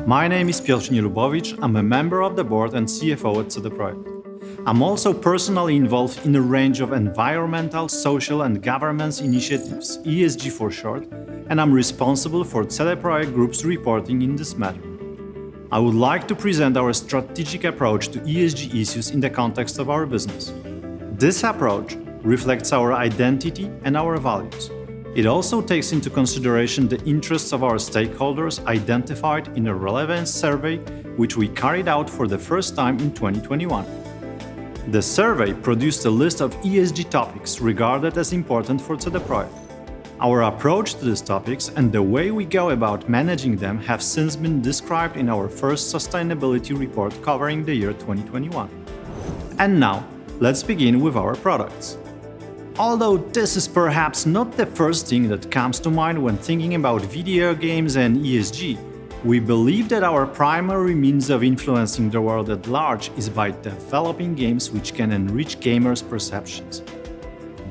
My name is Piotr Nielubowicz. I'm a member of the board and CFO at PROJEKT. I'm also personally involved in a range of environmental, social and governance initiatives, ESG for short, and I'm responsible for PROJEKT Group's reporting in this matter. I would like to present our strategic approach to ESG issues in the context of our business. This approach reflects our identity and our values. It also takes into consideration the interests of our stakeholders identified in a relevance survey which we carried out for the first time in 2021. The survey produced a list of ESG topics regarded as important for PROJEKT. Our approach to these topics and the way we go about managing them have since been described in our first sustainability report covering the year 2021. And now, let's begin with our products. Although this is perhaps not the first thing that comes to mind when thinking about video games and ESG, we believe that our primary means of influencing the world at large is by developing games which can enrich gamers' perceptions.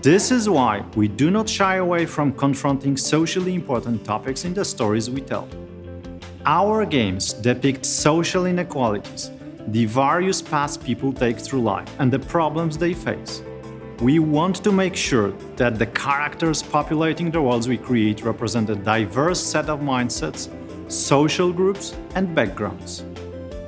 This is why we do not shy away from confronting socially important topics in the stories we tell. Our games depict social inequalities, the various paths people take through life, and the problems they face. We want to make sure that the characters populating the worlds we create represent a diverse set of mindsets, social groups, and backgrounds.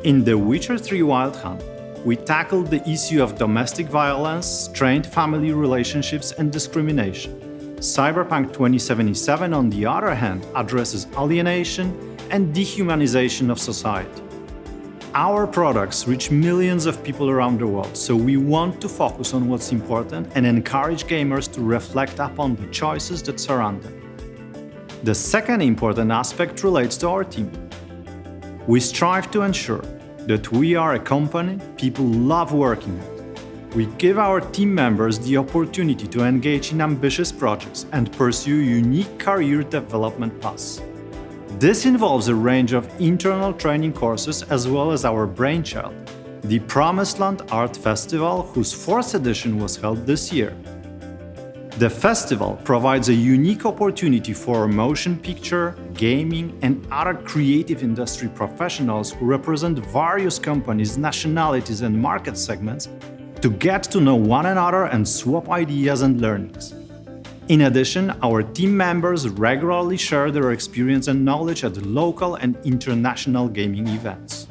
In The Witcher 3 Wild Hunt, we tackled the issue of domestic violence, strained family relationships, and discrimination. Cyberpunk 2077, on the other hand, addresses alienation and dehumanization of society. Our products reach millions of people around the world, so we want to focus on what's important and encourage gamers to reflect upon the choices that surround them. The second important aspect relates to our team. We strive to ensure that we are a company people love working at. We give our team members the opportunity to engage in ambitious projects and pursue unique career development paths. This involves a range of internal training courses as well as our brainchild, the Promised Land Art Festival, whose 4th edition was held this year. The festival provides a unique opportunity for motion picture, gaming, and other creative industry professionals who represent various companies, nationalities, and market segments to get to know one another and swap ideas and learnings. In addition, our team members regularly share their experience and knowledge at local and international gaming events.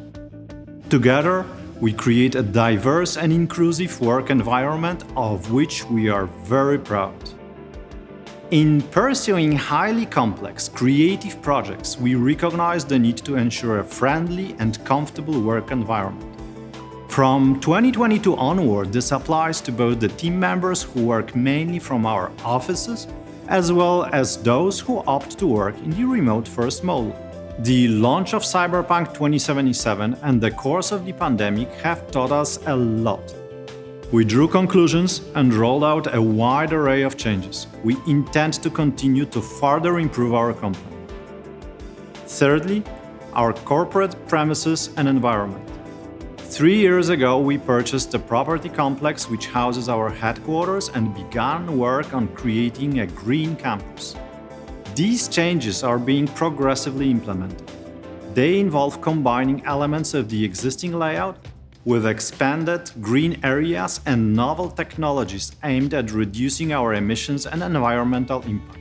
Together, we create a diverse and inclusive work environment of which we are very proud. In pursuing highly complex, creative projects, we recognize the need to ensure a friendly and comfortable work environment. From 2022 onward, this applies to both the team members who work mainly from our offices, as well as those who opt to work in the remote-first model. The launch of Cyberpunk 2077 and the course of the pandemic have taught us a lot. We drew conclusions and rolled out a wide array of changes. We intend to continue to further improve our company. Thirdly, our corporate premises and environment. 3 years ago, we purchased the property complex which houses our headquarters and began work on creating a green campus. These changes are being progressively implemented. They involve combining elements of the existing layout with expanded green areas and novel technologies aimed at reducing our emissions and environmental impact.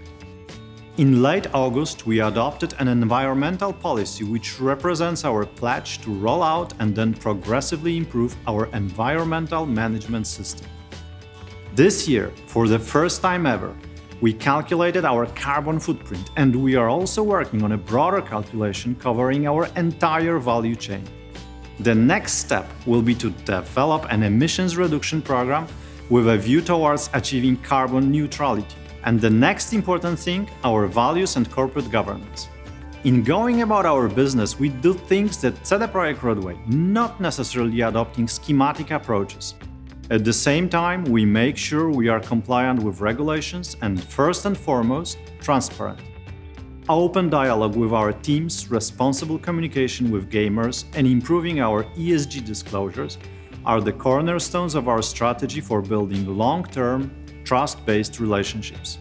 In late August, we adopted an environmental policy which represents our pledge to roll out and then progressively improve our environmental management system. This year, for the first time ever, we calculated our carbon footprint, and we are also working on a broader calculation covering our entire value chain. The next step will be to develop an emissions reduction program with a view towards achieving carbon neutrality. And the next important thing, our values and corporate governance. In going about our business, we do things that set a PROJEKT roadway, not necessarily adopting schematic approaches. At the same time, we make sure we are compliant with regulations and, first and foremost, transparent. Open dialogue with our teams, responsible communication with gamers, and improving our ESG disclosures are the cornerstones of our strategy for building long-term, trust-based relationships.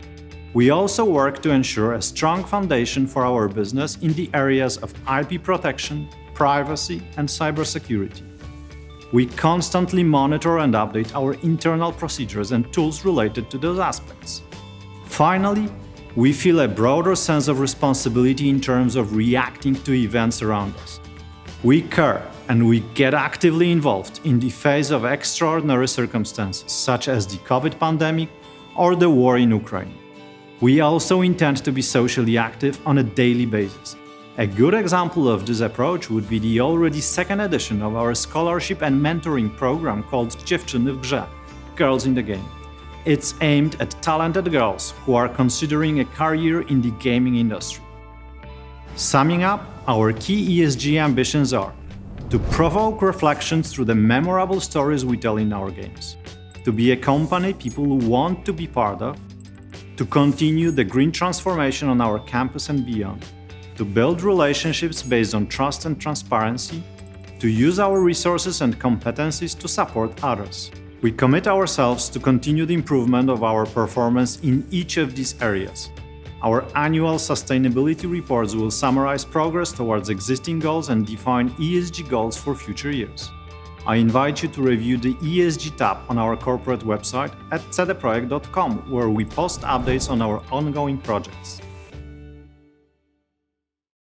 We also work to ensure a strong foundation for our business in the areas of IP protection, privacy, and cybersecurity. We constantly monitor and update our internal procedures and tools related to those aspects. Finally, we feel a broader sense of responsibility in terms of reacting to events around us. We care and we get actively involved in the face of extraordinary circumstances such as the COVID pandemic or the war in Ukraine. We also intend to be socially active on a daily basis. A good example of this approach would be the already second edition of our scholarship and mentoring program called Dziewczyny w grze, Girls in the Game. It's aimed at talented girls who are considering a career in the gaming industry. Summing up, our key ESG ambitions are to provoke reflections through the memorable stories we tell in our games, to be a company people want to be part of, to continue the green transformation on our campus and beyond, to build relationships based on trust and transparency, to use our resources and competencies to support others. We commit ourselves to continued improvement of our performance in each of these areas. Our annual sustainability reports will summarize progress towards existing goals and define ESG goals for future years. I invite you to review the ESG tab on our corporate website at cdprojekt.com, where we post updates on our ongoing projects.